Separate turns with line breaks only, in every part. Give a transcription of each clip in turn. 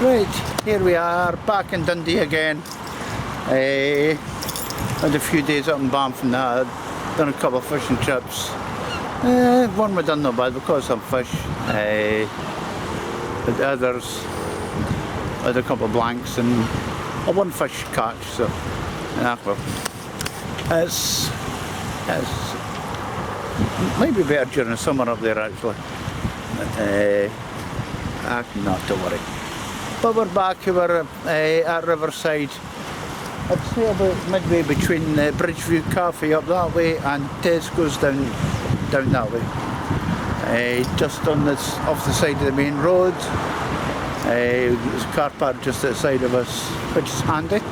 Right, here we are back in Dundee again. Had a few days up in Banff and that. Done a couple of fishing trips. One we done no bad, we caught some fish. But others had a couple of blanks and a one fish catch. So, well, it's maybe better during the summer up there actually. Not to worry. But we're back here at Riverside. I'd say about midway between Bridgeview Cafe up that way and Tesco's down that way. Just on this, off the side of the main road. There's a car park just outside of us, which is handy.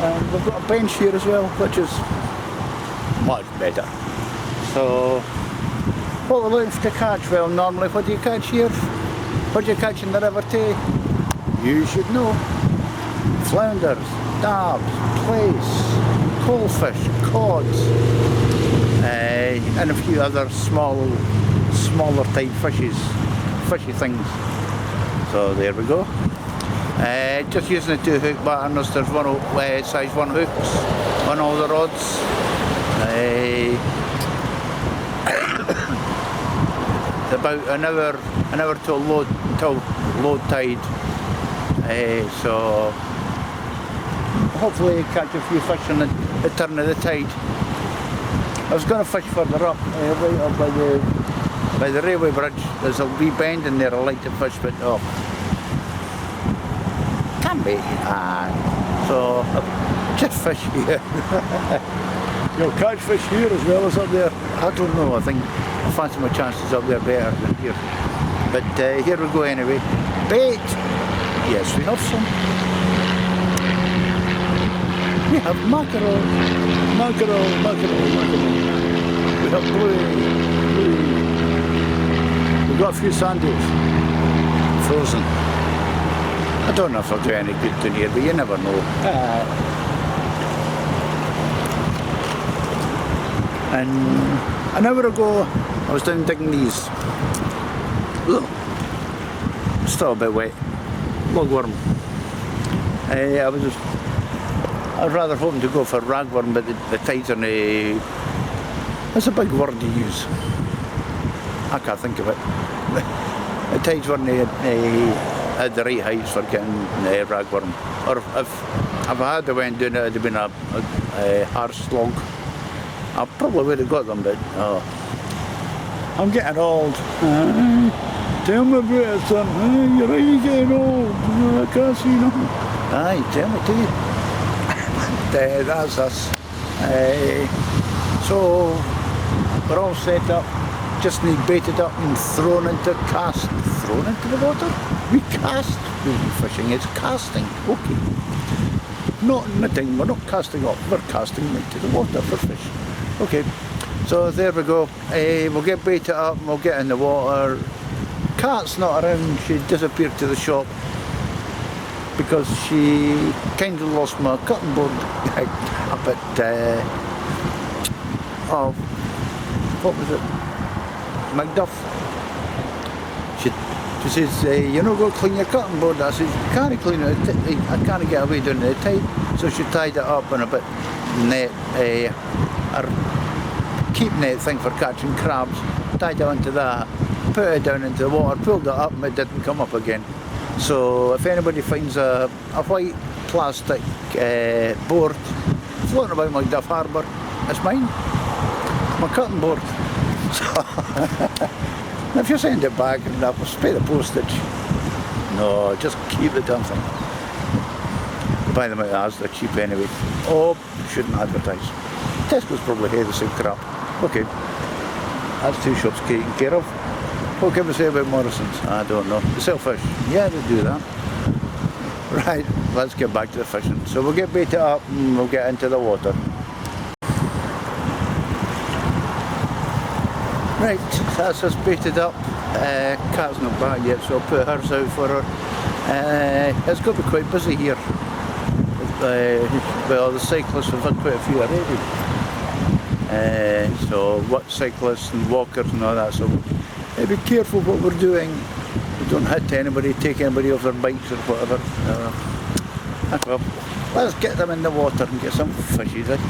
And we've got a bench here as well, which is much better. So, what we're looking to catch, well, normally what do you catch here? What do you catch in the River Tay? You should know. Flounders, dabs, plaice, coalfish, cods, and a few other smaller type fishy things. So there we go. Just using the 2 hook patterns. There's one size 1 hooks on all the rods. About an hour till low tide. So hopefully catch a few fish on the turn of the tide. I was going to fish further up, right up by the railway bridge. There's a wee bend in there I like to fish, but can be. So just fish here. You'll catch fish here as well as up there. I don't know, I think I fancy my chances up there better than here. But here we go anyway. Bait! Yes, we have some. We have mackerel. We have blue. We've got a few sandies. Frozen. I don't know if I'll do any good to here, but you never know. And an hour ago, I was down digging these. Ugh. Still a bit wet. Logworm. I was rather hoping to go for ragworm, but the tides are that's a big word to use. I can't think of it. The tides weren't at the right heights for getting ragworm. Or if I had went doing it, it'd have been a hard slog. I probably would have got them, but I'm getting old. Tell me about it, son. You're really getting old. I can't see nothing. Aye, tell me to you. That's us. So we're all set up. Just need baited up and thrown into cast. Thrown into the water? We cast. We'll be fishing. It's casting. Okay. Not netting. We're not casting up. We're casting into the water for fish. Okay. So there we go. We'll get baited up and we'll get in the water. Kat's not around. She disappeared to the shop because she kind of lost my cutting board up at what was it? Macduff. She says, you're not going to clean your cutting board. I said, you can't clean it. I can't get away doing the tide. So she tied it up in a bit net, a keep net thing for catching crabs. Tied it onto that, put it down into the water, pulled it up, and it didn't come up again. So if anybody finds a white plastic board floating about Macduff Harbour, it's mine. My cutting board. So if you send it back and that will pay the postage. No, just keep the damn thing. Buy them out as they're cheap anyway. Oh, shouldn't advertise. Tesco's probably here the same crap. Okay. That's 2 shops taken care of. What can we say about Morrison's? I don't know. They sell fish. Yeah, they do that. Right, let's get back to the fishing. So we'll get baited up and we'll get into the water. Right, that's us baited up. Kat's not back yet, so I'll put hers out for her. It's going to be quite busy here. Well, the cyclists have had quite a few already. So what cyclists and walkers and all that, so be careful what we're doing. we don't hit anybody, take anybody off their bikes or whatever. Well, let's get them in the water and get some fishies in.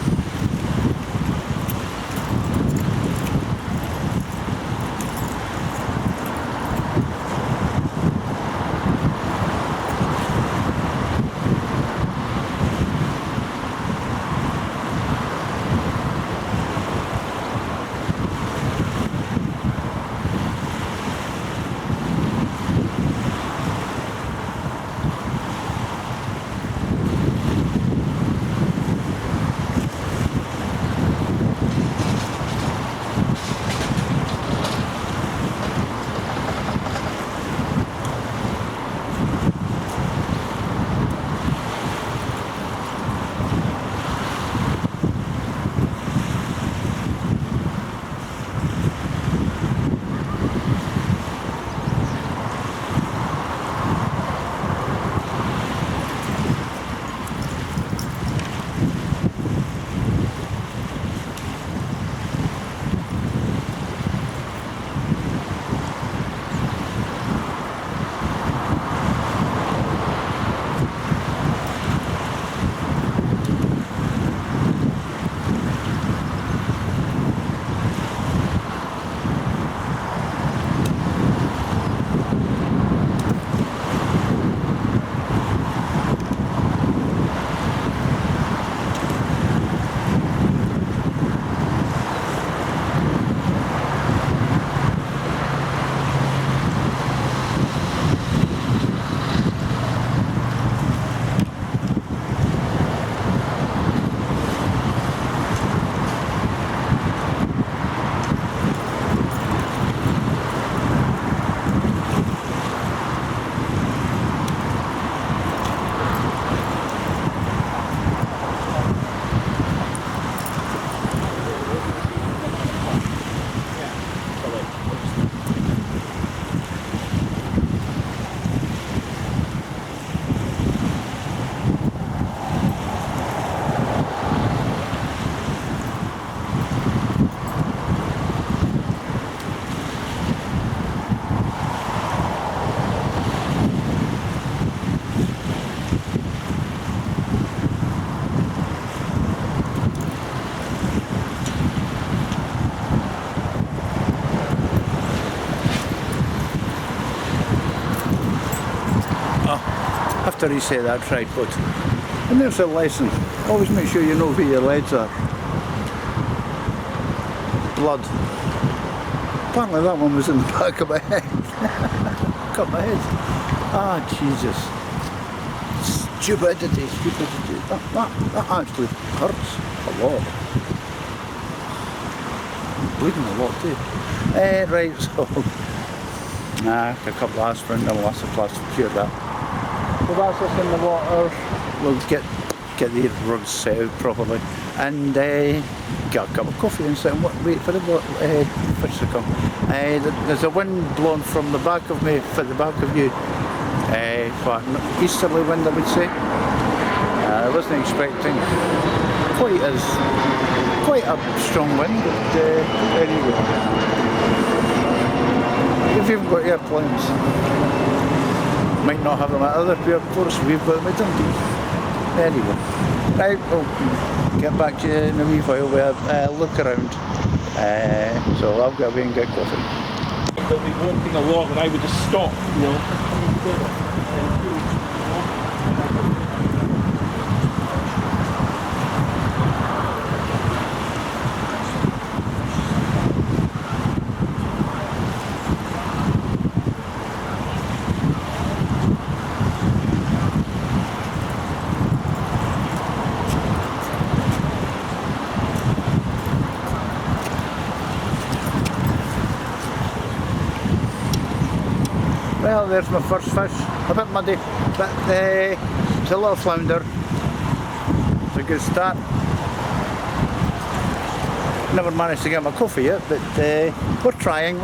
After you say that tripod. And there's a lesson. Always make sure you know where your leads are. Blood. Apparently that one was in the back of my head. Cut my head. Ah, Jesus. Stupidity. That actually hurts a lot. I'm bleeding a lot too. Right, so a couple of aspirin and lots of plastic cure that. So that's us in the water. We'll get the roads set out properly and get a cup of coffee and sit and wait for the fish to come. There's a wind blowing from the back of me, for the back of you. Easterly wind, I would say. I wasn't expecting quite a strong wind, but anyway. If you've got airplanes, might not have them at other airports, we've got them at Dundee. Anyway, right, we'll get back to you in a wee while. We have look around. So I'll go away and get coffee.
They'll be walking along and I would just stop, you know.
Well, there's my first fish. A bit muddy, but it's a little flounder. It's a good start. Never managed to get my coffee yet, but we're trying.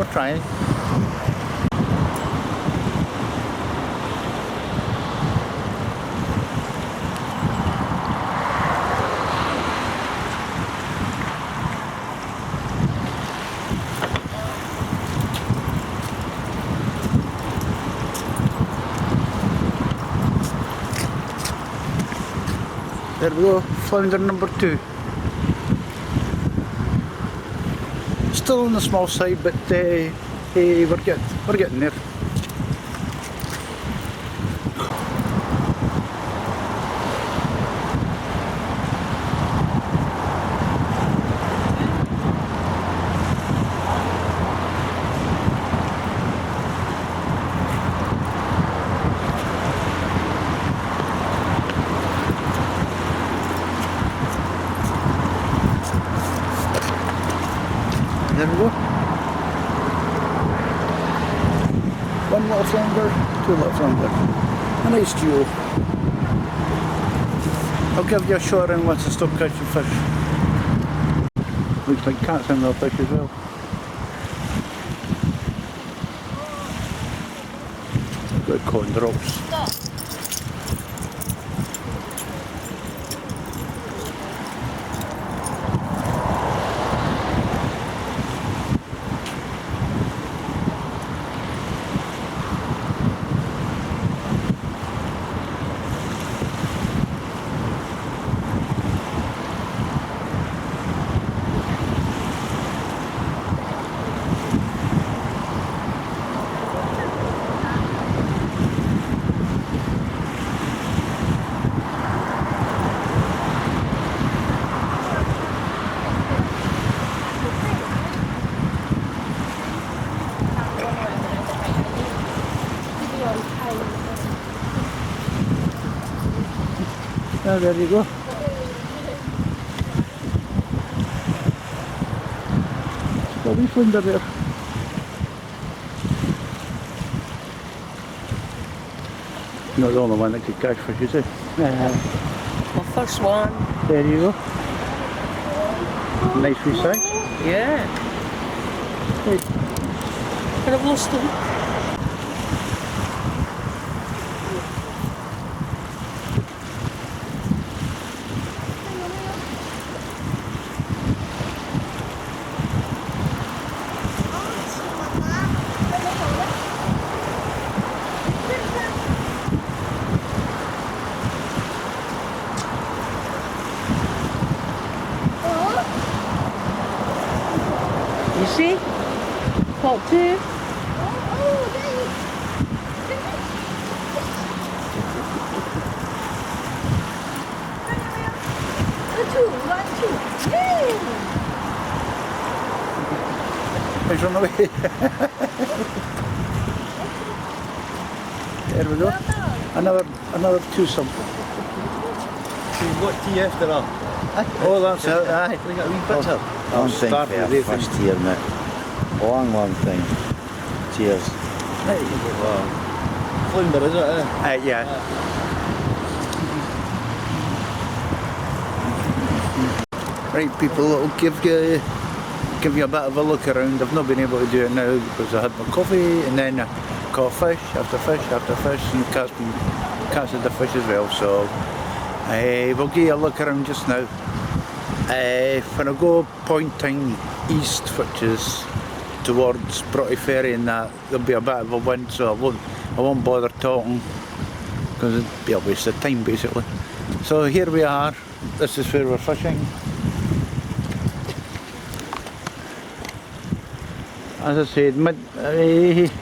There we go, flounder number 2. Still on the small side, but hey, we're getting there. There we go. One little flounder, 2 little flounder. A nice duo. I'll give you a shot in once I stop catching fish. Looks like cats in the fish as well. Good cotton drops. Oh, there you go. Lovely flounder there. Not the only one that could catch fish, is it?
My first one.
There you go. Nice wee size.
Yeah.
Right.
And I've lost them. You see? Caught 2.
Fish on the way. There we go. Another 2 something.
What tea after all?
Oh, that's it.
Aye, we got a wee picture.
I'm thinking for a first here now. Long time. Cheers.
Wow. Flounder, is it?
Yeah. Right, people, I'll give you a bit of a look around. I've not been able to do it now because I had my coffee and then I caught fish after fish after fish, and the cat's had the fish as well. So we'll give you a look around just now. When I go pointing east, which is towards Broughty Ferry, and that there'll be a bit of a wind, so I won't bother talking because it'd be a waste of time basically. So here we are. This is where we're fishing. As I said,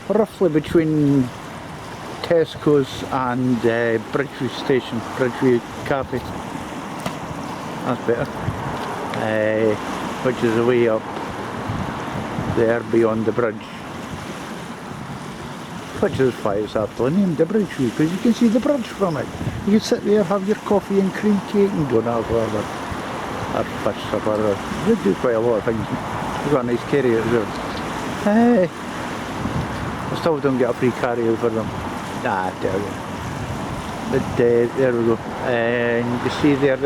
roughly between Tesco's and Bridgeview Station, Bridgeview Cafe. That's better. Which is way up there beyond the bridge. Which is why it's aptly named the Bridgeview, because you can see the bridge from it. You can sit there, have your coffee and cream cake and go and have whatever. Or fish supper. They do quite a lot of things. We've got a nice carry out there. I still don't get a free carry out for them. Nah, I tell you. But there we go. And you see there's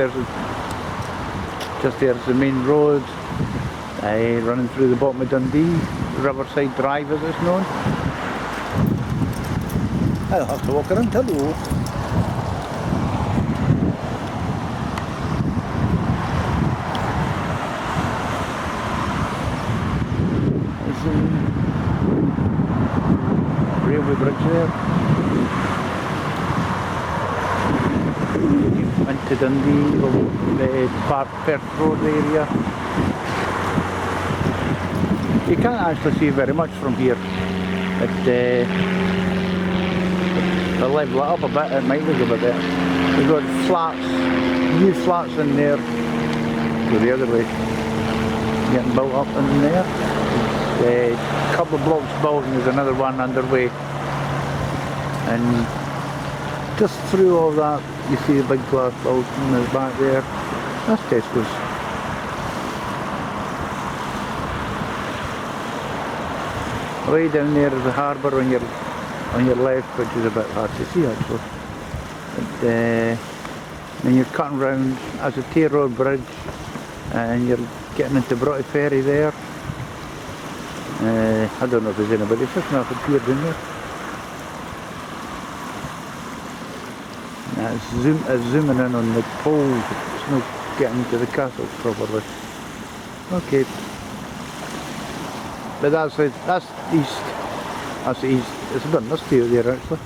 the main road running through the bottom of Dundee, Riverside Drive as it's known. I'll have to walk around, hello. Railway bridge there. into Dundee, the Park Perth Road area. You can't actually see very much from here. They level it up a bit, it might look a bit better. We've got flats, new flats in there. Go the other way. Getting built up in there. A couple of blocks built and there's another one underway. And just through all that, you see the big glass building that's back there. That's Tesco's. Way down there is the harbour on your left, which is a bit hard to see actually. But, then you're cutting round as a T Road bridge, and you're getting into Broughty Ferry there. I don't know if there's anybody fishing off the pier down there. Now it's zooming in on the poles, it's not getting to the castle properly. Okay. But that's east. That's east. It's a bit misty out there actually.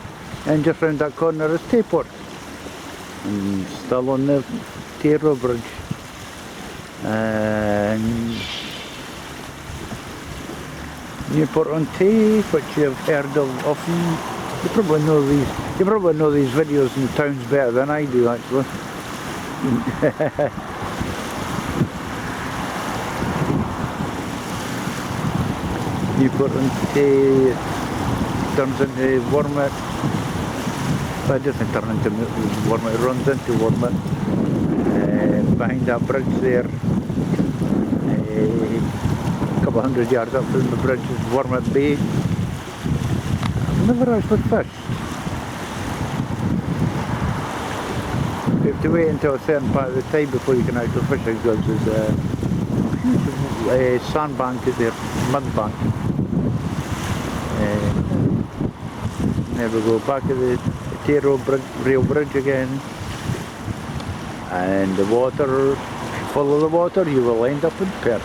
And just round that corner is Tayport. And still on the Tayrow Bridge. And Newport on Tay, which you've heard of often. You probably know these videos in towns better than I do actually. Newport on Tay turns into Wormit. Well, it doesn't turn into Wormit, it runs into Wormit. Behind that bridge there, a couple of 100 yards up from the bridge is Wormit Bay. I've never actually fished. You have to wait until a certain part of the time before you can actually fish it, because there's a sandbank is there, mud bank. There we go, back at the Tayrow rail bridge again. And the water, if you follow the water, you will end up in Perth.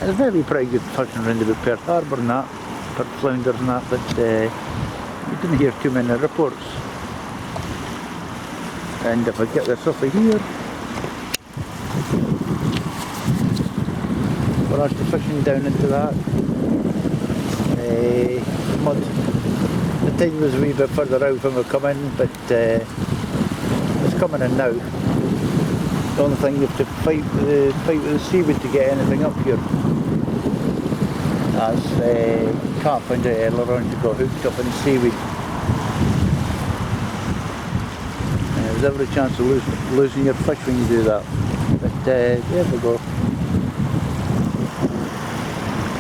It's very pretty good fishing around about Perth Harbour and that, for flounders and that, but you didn't hear too many reports. And if I get this off of here, we're actually fishing down into that mud. The tide was a wee bit further out when we come in, but it's coming in now. The only thing, you have to fight with the seaweed to get anything up here. As can't find it earlier on to go hooked up in the seaweed. There's every chance of losing your fish when you do that. But there we go.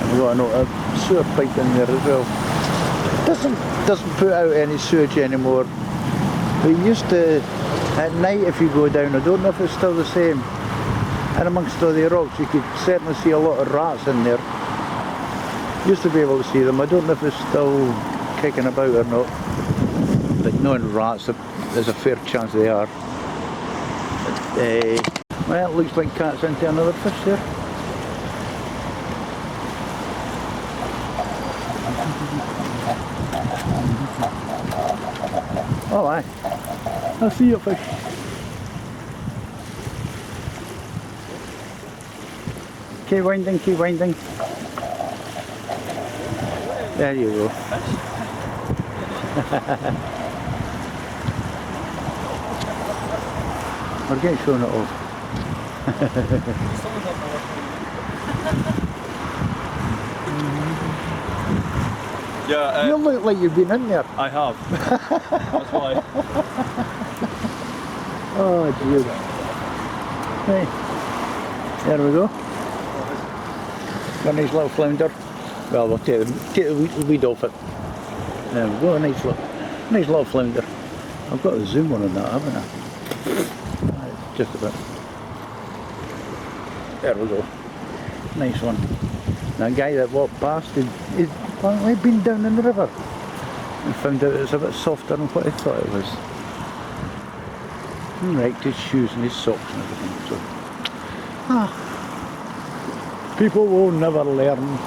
And we've got a sewer pipe in there as well. Doesn't put out any sewage anymore. We used to, at night if you go down, I don't know if it's still the same, and amongst all the rocks you could certainly see a lot of rats in there. Used to be able to see them. I don't know if it's still kicking about or not, but knowing rats, there's a fair chance they are. But, well, it looks like cat's into another fish there. Oh aye, I see your fish. Keep winding, keep winding. There you go. We're getting shown it off.
Yeah,
you look like you've been in there.
I have. That's why.
Oh dear. Hey, there we go. Got a nice little flounder. Well, we'll take the weed off it. There we go, a nice little flounder. I've got a zoom on that, haven't I? Just a bit. There we go. Nice one. That guy that walked past, he'd apparently been down in the river and found out it's a bit softer than what he thought it was. And wrecked his shoes and his socks and everything. So, people will never learn.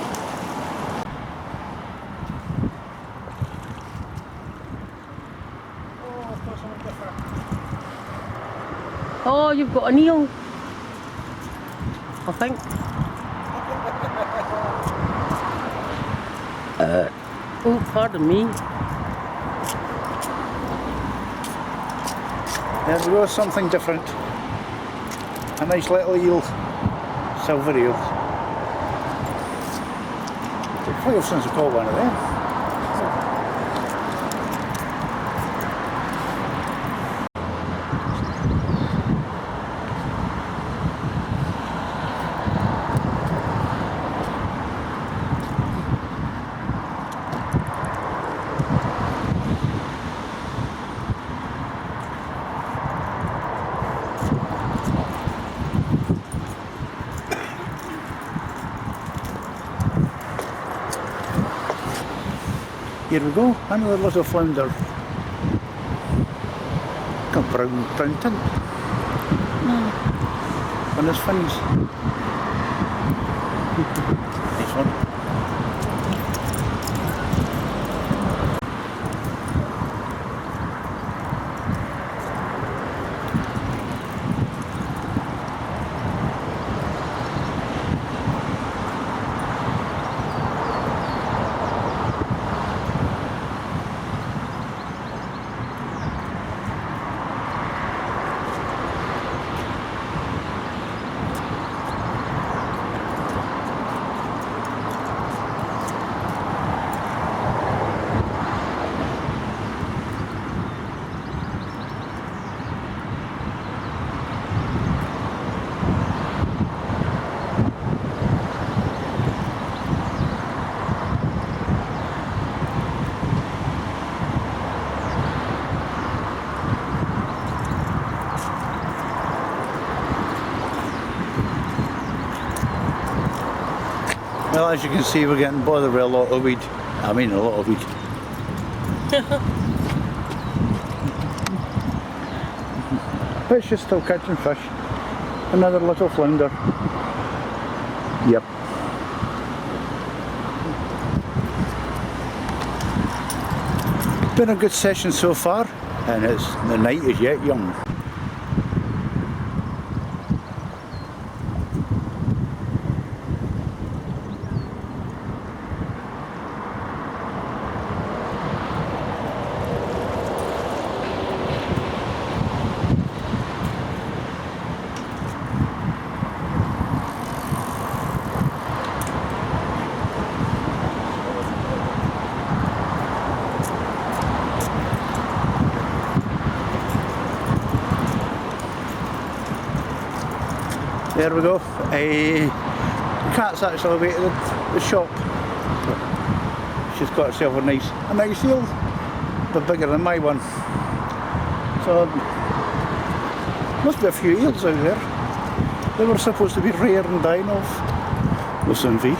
Oh, I've got something different.
you've got an eel. I think. Oh, pardon me.
There we go, something different. A nice little eel. Silver eel. It's quite often since I caught one of them. Here we go, another little flounder. Got brown tint on his fins. Nice one. Well, as you can see, we're getting bothered with a lot of weed. I mean, a lot of weed. But she's still catching fish. Another little flounder. Yep. Been a good session so far, and the night is yet young. There we go. The cat's actually away at the shop. She's got herself a nice eel, but bigger than my one. So must be a few eels out there. They were supposed to be rare and dying off. We'll soon be.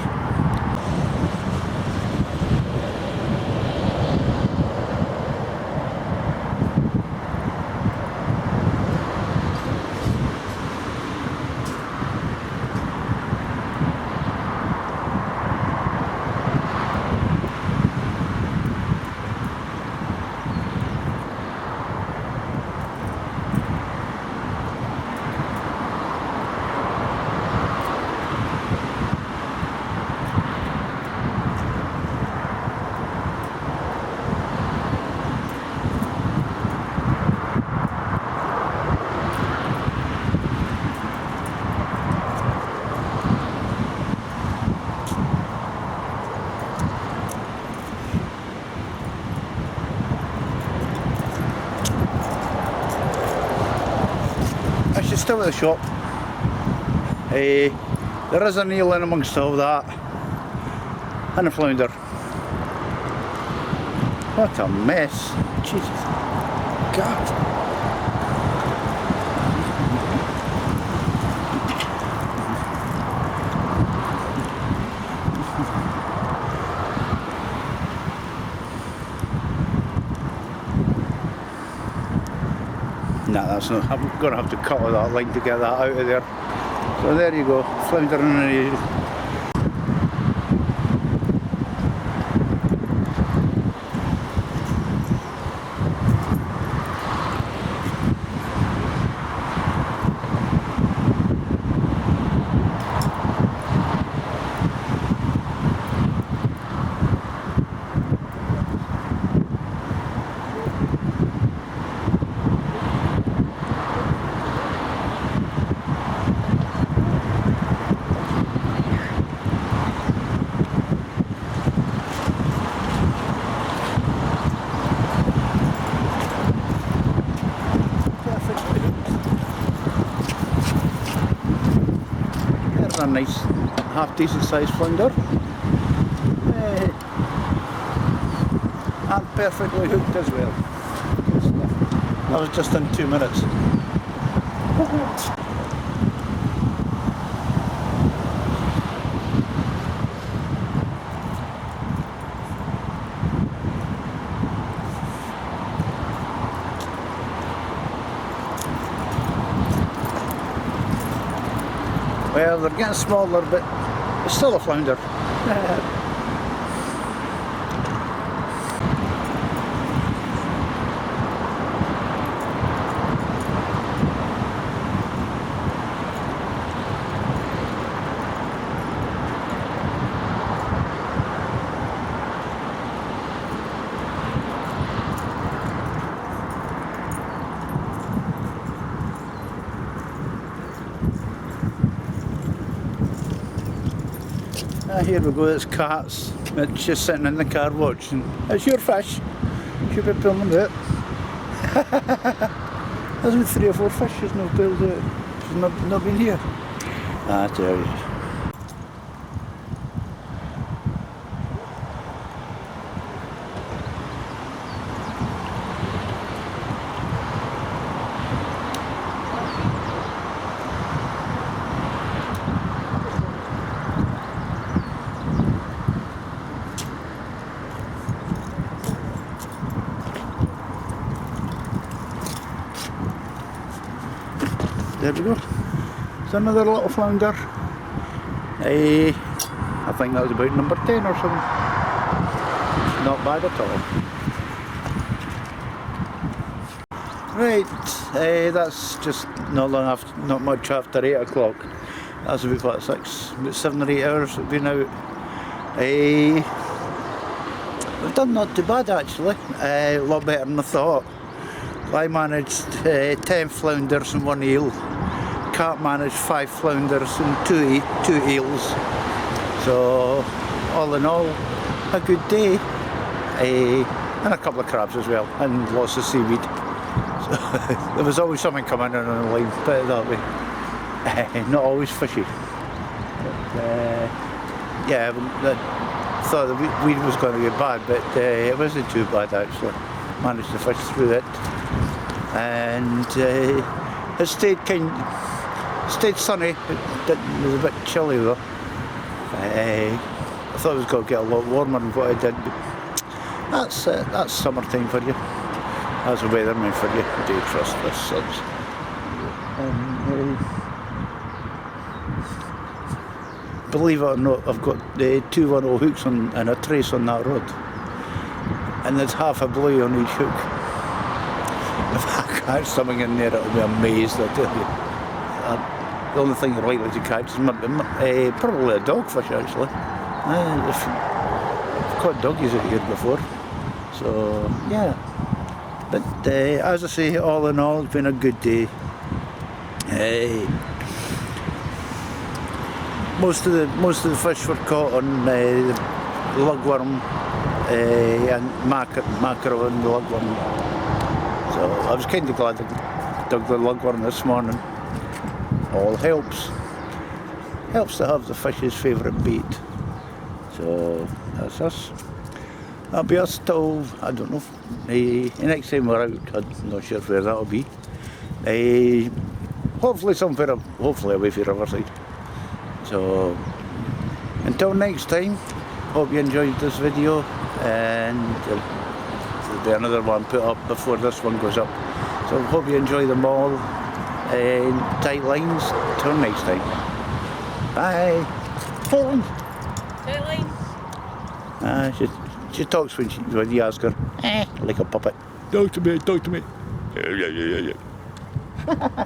She's still at the shop. There is an eel in amongst all that, and a flounder. What a mess! Jesus, God. Nah, that's not. I'm going to have to cut all that line to get that out of there. So there you go, flounder and an eel. a nice, half decent sized flounder. And perfectly hooked as well. That was just in 2 minutes. Well, they're getting smaller, but it's still a flounder. Here we go, it's Cats. It's just sitting in the car watching. It's your fish. Should be pulling them out. There's been 3 or 4 fish she's not pulled out. She's not been here. I tell you. There we go. It's another little flounder. I think that was about number 10 or something. Not bad at all. Right, that's just not much after 8 o'clock. That's about what, 7 or 8 hours we've been out. We've done not too bad actually. A lot better than I thought. I managed 10 flounders and 1 eel. Cat managed 5 flounders and 2 eels. So all in all, a good day. And a couple of crabs as well, and lots of seaweed. So there was always something coming in on the line, put it that way. Not always fishy. But, yeah, I thought the weed was going to get bad, but it wasn't too bad actually. Managed to fish through it. And it stayed sunny. It was a bit chilly though. I thought it was going to get a lot warmer than what I did. But that's summertime for you. That's a weatherman for you. Do trust this such. Believe it or not, I've got 2 1/0 hooks and a trace on that rod, and there's half a buoy on each hook. If I catch something in there, I'll be amazed, I tell you. The only thing you're likely to catch is probably a dogfish, actually. I've caught doggies out here before. So, yeah. But as I say, all in all, it's been a good day. Most of the fish were caught on the lugworm and mackerel and the lugworm. So I was kind of glad I dug the lugworm this morning. All helps. Helps to have the fish's favourite bait. So that's us. That'll be us till, I don't know, the next time we're out. I'm not sure where that'll be. Hopefully away from Riverside. So until next time, hope you enjoyed this video, and there'll be another one put up before this one goes up. So hope you enjoy them all. Tight lines. Till next time. Bye. Tight lines.
Tight lines.
She talks when you ask her, like a puppet. Talk to me. Yeah.